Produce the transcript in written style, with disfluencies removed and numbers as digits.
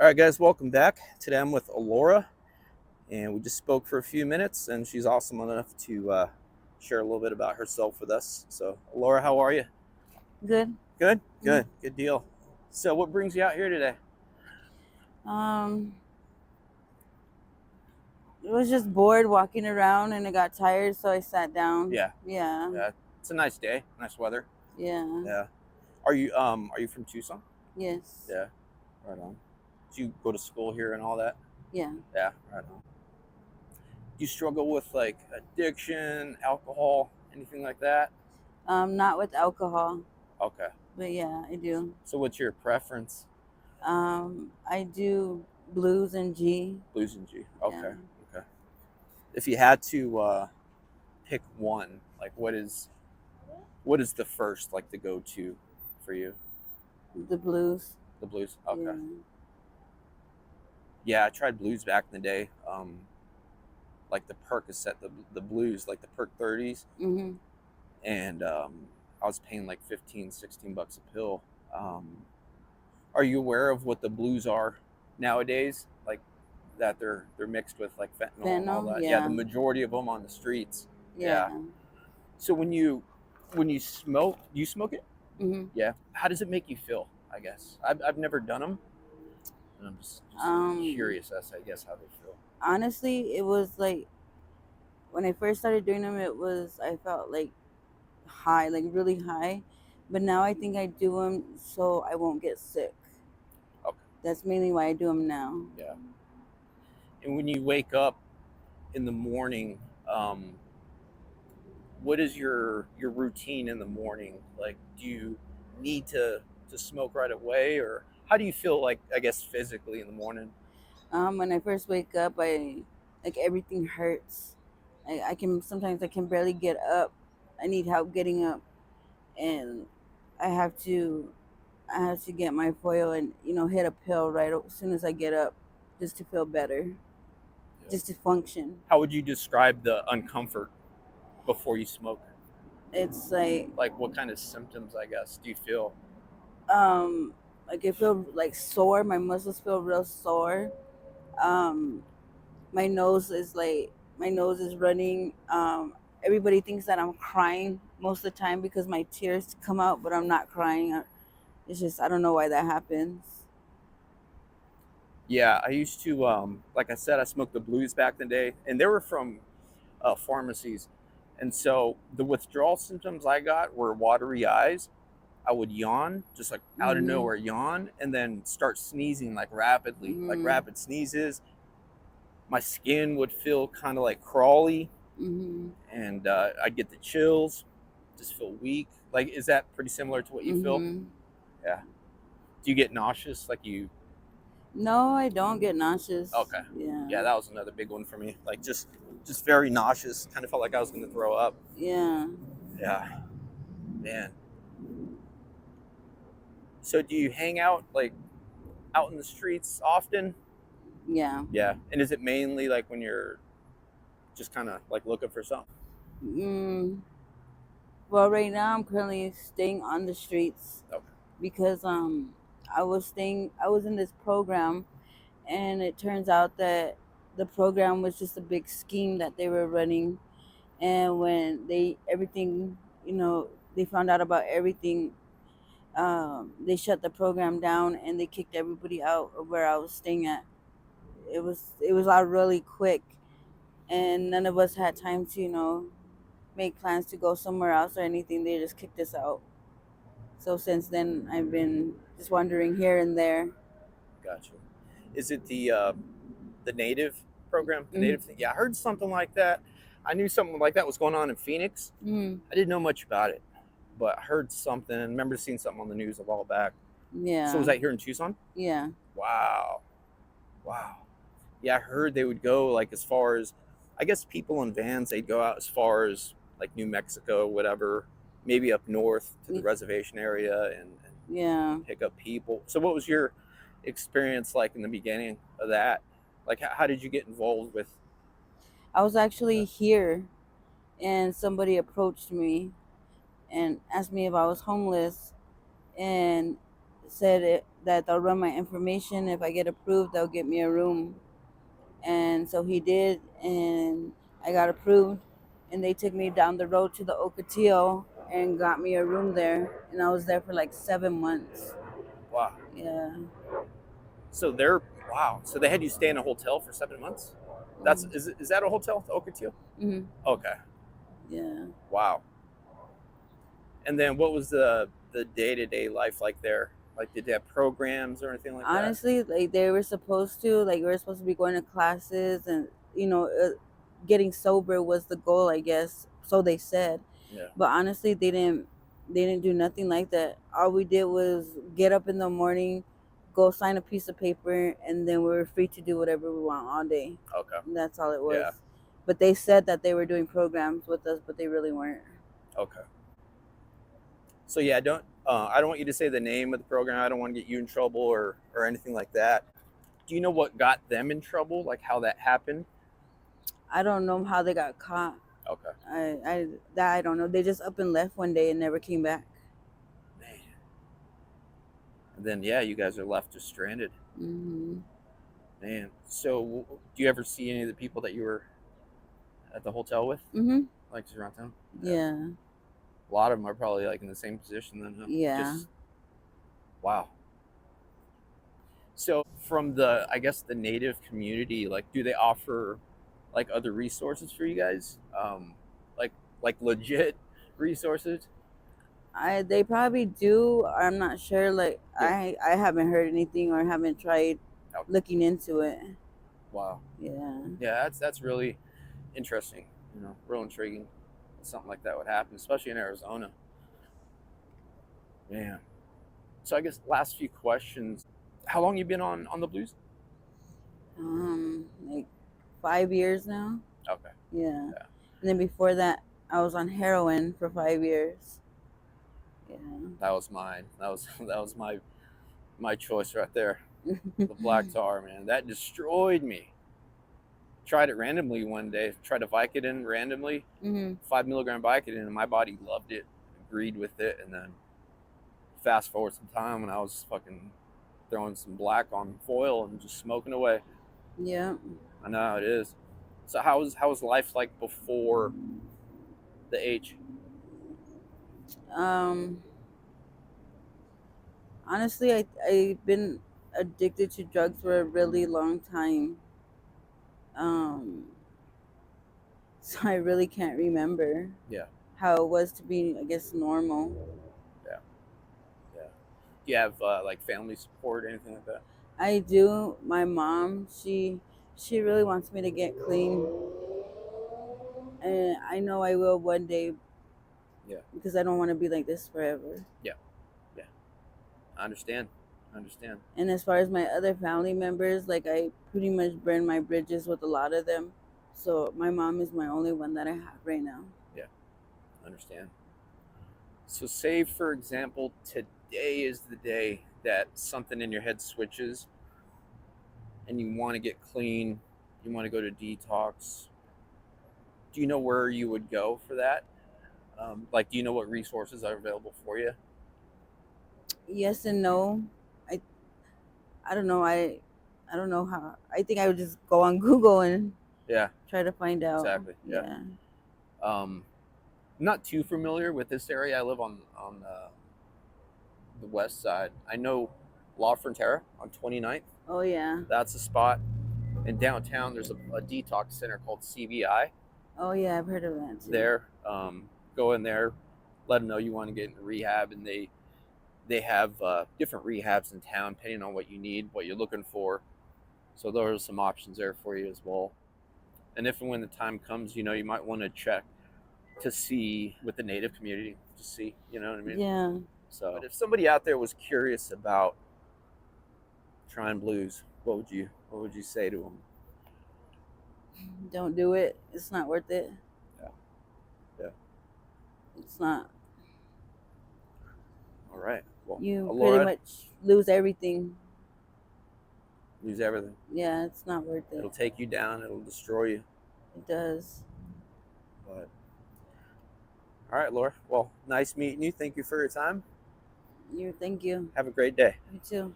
All right, guys, welcome back. Today I'm with Alora, and we just spoke for a few minutes, and she's awesome enough to share a little bit about herself with us. So, Alora, how are you? Good. Good, Mm. good deal. So, what brings you out here today? Um, it was just bored walking around and I got tired, so I sat down. Yeah, Yeah, yeah, it's a nice day, nice weather. yeah, Yeah. Are you from Tucson? yes, Yeah, right on. Do you go to school here and all that? yeah. Yeah, right on. Do you struggle with like addiction, alcohol, anything like that? Not with alcohol, Okay. but yeah, I do. So, what's your preference? I do blues and G. Blues and G. Yeah, Okay. Okay. If you had to pick one, like what is the first like the go to for you? the blues. The blues. Okay. Yeah. Yeah, I tried blues back in the day. Like the Percocet, the blues, like the Perc 30s, Mhm. and I was paying like 15, 16 bucks a pill. Um, are you aware of what the blues are nowadays? Like that they're mixed with like fentanyl and all Fentanyl. that. Yeah, the Yeah, majority of them on the streets. yeah. Yeah. So when you smoke, do you smoke it? Mhm. Yeah. How does it make you feel? I guess I've never done them, and I'm just Um, curious as I guess how they feel. Honestly, it was like when I first started doing them, I felt like high, like really high. But now I think I do them so I won't get sick. Okay. That's mainly why I do them now. Yeah. And when you wake up in the morning, what is your routine in the morning? Like, do you need to smoke right away, or how do you feel like I guess physically in the morning? When I first wake up, I like everything hurts. I can sometimes I can barely get up. I need help getting up, and I have to I have to get my foil and hit a pill right as soon as I get up, just to feel better, Yeah. just to function. How would you describe the uncomfort before you smoke? It's like Like, what kind of symptoms, I guess, do you feel? um like I feel like sore. My muscles feel real sore. Um, my nose is running. Everybody thinks that I'm crying most of the time because my tears come out, but I'm not crying. It's just I don't know why that happens. Yeah, I used to, like I said, I smoked the blues back in the day, and they were from pharmacies. And so the withdrawal symptoms I got were watery eyes. I would yawn, just like out of Mhm. nowhere, yawn, and then start sneezing like rapidly, like Mhm. rapid sneezes. My skin would feel kind of like crawly, Mhm. and I'd get the chills, just feel weak. Like, is that pretty similar to what you feel? Mhm. Yeah. Do you get nauseous? Like you No, I don't get nauseous. Okay. Yeah. Yeah, that was another big one for me. Like just very nauseous. Kind of felt like I was going to throw up. Yeah. Yeah, man. So do you hang out like out in the streets often? Yeah. Yeah. And is it mainly like when you're just kind of like looking for something? Mm, well, right now I'm currently staying on the streets Okay. because I was in this program, and it turns out that the program was just a big scheme that they were running. And when they found out about everything, they shut the program down and they kicked everybody out of where I was staying at. It was all really quick, and none of us had time to make plans to go somewhere else or anything. They just kicked us out. So since then, I've been just wandering here and there. Gotcha. Is it the native program? The Mm, native thing? Yeah, I heard something like that. I knew something like that was going on in Phoenix. mm, I didn't know much about it, but I heard something and remember seeing something on the news a while back. So was yeah, that here in Tucson? yeah. Wow. Wow. Yeah, I heard they would go like as far as, I guess people in vans, they'd go out as far as like New Mexico, whatever, maybe up north to the y- reservation area and Yeah. pick up people. So, what was your experience like in the beginning of that? Like, how did you get involved with I was actually that? here, and somebody approached me and asked me if I was homeless, and said that they'll run my information. If I get approved, they'll get me a room. And so he did, and I got approved. And they took me down the road to the Ocotillo and got me a room there. And I was there for like 7 months. Wow. Yeah. So wow. So they had you stay in a hotel for 7 months? Is that a hotel, the Ocotillo? Mm-hmm. Okay. Yeah. Wow. And then what was the day-to-day life like there? Like, did they have programs or anything like that? Honestly, like they were supposed to, like we were supposed to be going to classes, and getting sober was the goal, I guess. So they said. Yeah. But honestly, they didn't do nothing like that. All we did was get up in the morning, go sign a piece of paper, and then we were free to do whatever we want all day. Okay. And that's all it was. Yeah. But they said that they were doing programs with us, but they really weren't. Okay. So yeah, I don't want you to say the name of the program. I don't want to get you in trouble or anything like that. Do you know what got them in trouble? Like how that happened? I don't know how they got caught. Okay. I don't know. They just up and left one day and never came back. Man. And then yeah, you guys are left just stranded. Mm-hmm. Man. So do you ever see any of the people that you were at the hotel with? Mm-hmm. Like just around town? Yeah. A lot of them are probably like in the same position then, huh? Yeah. Wow. So from I guess the native community, like, do they offer like other resources for you guys? Like legit resources? They probably do. I'm not sure. Like Yeah. I haven't heard anything or haven't tried Okay. looking into it. Wow. Yeah. Yeah, that's really interesting. Real intriguing. Something like that would happen, especially in Arizona. Man. So I guess last few questions. How long you been on the blues? Like 5 years now. Okay. Yeah. Yeah. And then before that, I was on heroin for 5 years. Yeah. That was mine. That was my choice right there. The black tar, man. That destroyed me. Tried it randomly one day. Tried a Vicodin randomly. Mm-hmm. 5 milligram Vicodin, and my body loved it, agreed with it, and then fast forward some time when I was fucking throwing some black on foil and just smoking away. Yeah. I know how it is. So how was life like before the H? Honestly, I've been addicted to drugs for a really long time. So I really can't remember. Yeah. How it was to be, I guess, normal. Yeah. Yeah. Do you have like family support, anything like that? I do. My mom, she really wants me to get clean, and I know I will one day. Yeah. Because I don't want to be like this forever. Yeah. Yeah. I understand. And as far as my other family members, like I pretty much burned my bridges with a lot of them. So my mom is my only one that I have right now. Yeah. I understand. So say for example, today is the day that something in your head switches and you want to get clean, you want to go to detox. Do you know where you would go for that? Like, do you know what resources are available for you? Yes and no. I I don't know. I don't know how. I think I would just go on Google and Yeah, try to find out. exactly. Yeah. Not too familiar with this area. I live on the west side. I know La Frontera on 29th. Oh yeah. That's a spot. In downtown, there's a detox center called CBI. Oh yeah, I've heard of that too. There, go in there, let them know you want to get into rehab, and they have different rehabs in town depending on what you need, what you're looking for. So there are some options there for you as well. And if and when the time comes, you might want to check to see with the native community to see, you know what I mean? Yeah. So if somebody out there was curious about trying blues, what would you say to them? Don't do it. It's not worth it. Yeah. Yeah. It's not. All right. Well, You Alora, pretty much lose everything. lose everything. Yeah, it's not worth it. It'll take you down. It'll destroy you. It does. But all right, Laura. Well, nice meeting you. Thank you for your time. Thank you. Have a great day. You too.